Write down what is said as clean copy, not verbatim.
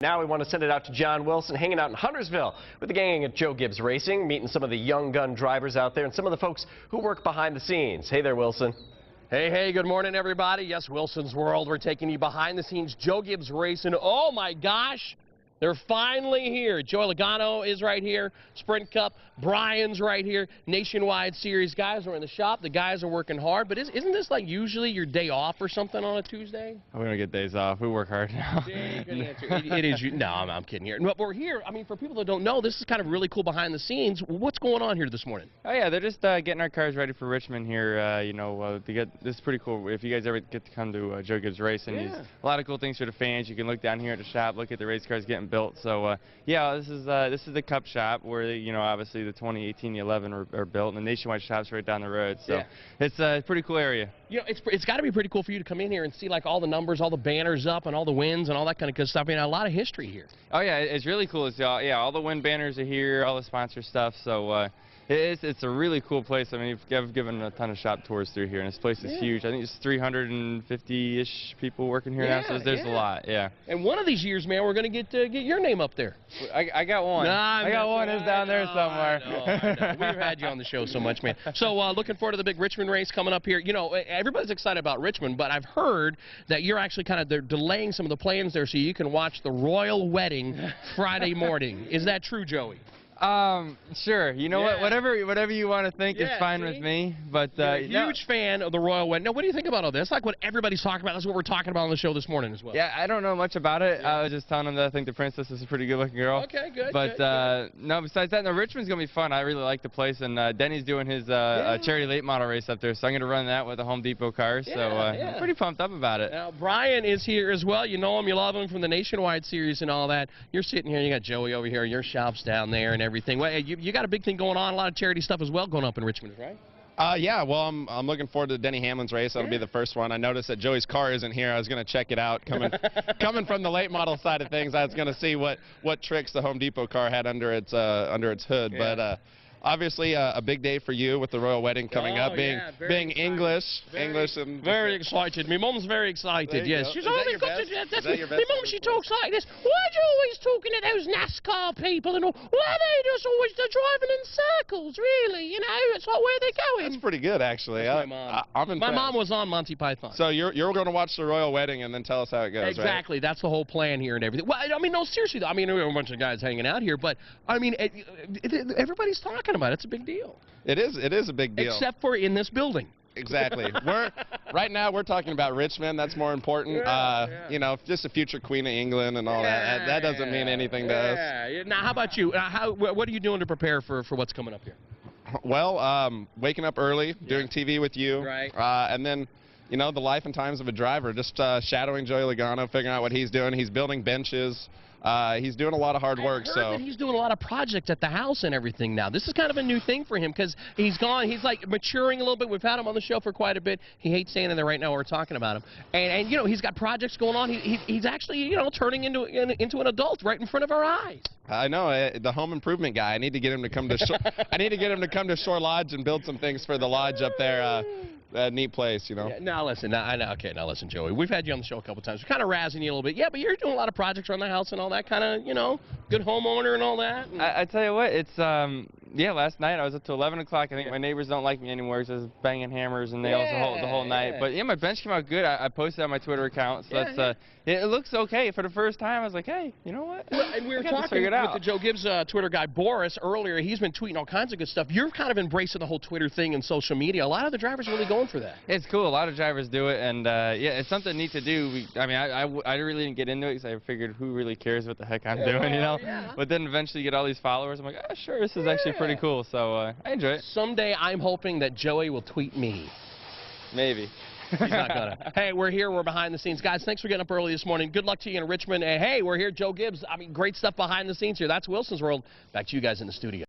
Now we want to send it out to John Wilson, hanging out in Huntersville with the gang at Joe Gibbs Racing, meeting some of the young gun drivers out there and some of the folks who work behind the scenes. Hey there, Wilson. Hey, good morning, everybody. Yes, Wilson's World. We're taking you behind the scenes. Joe Gibbs Racing. Oh, my gosh. They're finally here. Joey Logano is right here. Sprint Cup. Brian's right here. Nationwide Series. Guys are in the shop. The guys are working hard. But isn't this like usually your day off or something on a Tuesday? We don't get days off. We work hard now. Good answer. It is. No, I'm kidding here. But we're here. I mean, for people that don't know, this is kind of really cool behind the scenes. What's going on here this morning? Oh, yeah. They're just getting our cars ready for Richmond here. This is pretty cool. If you guys ever get to come to Joe Gibbs Racing, Yeah. a lot of cool things for the fans. You can look down here at the shop, look at the race cars getting built. So, yeah, this is the Cup shop where, obviously the 2018, the 11 are built, and the Nationwide shop's right down the road. So Yeah. it's a pretty cool area. It's got to be pretty cool for you to come in here and see like all the numbers, all the banners up, and all the wins and all that kind of good stuff. I mean, a lot of history here. Oh, yeah, it's really cool. All the win banners are here, all the sponsor stuff. So it's a really cool place. I mean, I've given a ton of shop tours through here, and this place is huge. I think there's 350-ish people working here now, so there's a lot, yeah. And one of these years, man, we're going to get your name up there. I got one. I got one. It's down there somewhere. I know. We've had you on the show so much, man. So looking forward to the big Richmond race coming up here. Everybody's excited about Richmond, but I've heard that you're actually they're delaying some of the plans there so you can watch the royal wedding Friday morning. Is that true, Joey? Sure. You know what? Whatever you want to think is fine with me. But you're a huge fan of the royal wedding. Now, what do you think about all this? Like what everybody's talking about. That's what we're talking about on the show this morning as well. Yeah, I don't know much about it. I was just telling them that I think the princess is a pretty good-looking girl. Okay, good. But good. no, besides that, no, Richmond's gonna be fun. I really like the place, and Denny's doing his charity late model race up there, so I'm gonna run that with the Home Depot cars. I'm pretty pumped up about it. Now, Brian is here as well. You know him, you love him from the Nationwide Series and all that. You're sitting here, you got Joey over here, your shop's down there and everything. Well, you got a big thing going on, a lot of charity stuff as well going up in Richmond, right? Yeah, well, I'm looking forward to Denny Hamlin's race. That'll be the first one. I noticed that Joey's car isn't here. I was going to check it out. Coming from the late model side of things, I was going to see what tricks the Home Depot car had under its hood. Yeah. But obviously a big day for you with the royal wedding coming up, being English, and very excited. My mom's very excited. Yes, she's always got to. My mom, she talks like this. Why are you always talking to those NASCAR people and all? Why are they just always driving in circles? Really, it's like where they're going. That's pretty good, actually. That's my mom. I'm impressed. My mom was on Monty Python. So you're going to watch the royal wedding and then tell us how it goes, exactly. Right? That's the whole plan here and everything. Well, I mean, no, seriously though. I mean, there are a bunch of guys hanging out here, but I mean, everybody's talking about it. It's a big deal. It is a big deal. Except for in this building. Exactly. Right now we're talking about Richmond. That's more important. Just a future Queen of England and all that. That doesn't mean anything to us. Yeah. Now, how about you? What are you doing to prepare for what's coming up here? Well, waking up early, doing TV with you, right? And then, the life and times of a driver. Just shadowing Joey Logano, figuring out what he's doing. He's building benches. He's doing a lot of hard work. I heard that he's doing a lot of projects at the house and everything now. This is kind of a new thing for him because he's like maturing a little bit. We've had him on the show for quite a bit. He hates standing there right now. We're talking about him, and he's got projects going on. He's actually turning into an adult right in front of our eyes. I know, the home improvement guy. I need to get him to come to I need to get him to come to Shore Lodge and build some things for the lodge up there. A neat place, Yeah, now listen, now listen, Joey. We've had you on the show a couple times. We're kind of razzing you a little bit. Yeah, but you're doing a lot of projects around the house and all that kind of, good homeowner and all that. I tell you what, it's last night I was up to 11 o'clock. I think my neighbors don't like me anymore because I was banging hammers and nails the whole night. But my bench came out good. I posted on my Twitter account, so it looks okay. For the first time, I was like, hey, you know what? Well, and we were talking with the Joe Gibbs Twitter guy, Boris, earlier. He's been tweeting all kinds of good stuff. You're kind of embracing the whole Twitter thing and social media. A lot of the drivers are really going for that. It's cool. A lot of drivers do it, and it's something neat to do. I really didn't get into it because I figured who really cares what the heck I'm doing, Yeah. But then eventually you get all these followers. I'm like, oh, sure, this is actually pretty cool. So I enjoy it. Someday I'm hoping that Joey will tweet me. Maybe. He's not gonna. Hey, we're here. We're behind the scenes. Guys, thanks for getting up early this morning. Good luck to you in Richmond. And hey, we're here. Joe Gibbs. Great stuff behind the scenes here. That's Wilson's World. Back to you guys in the studio.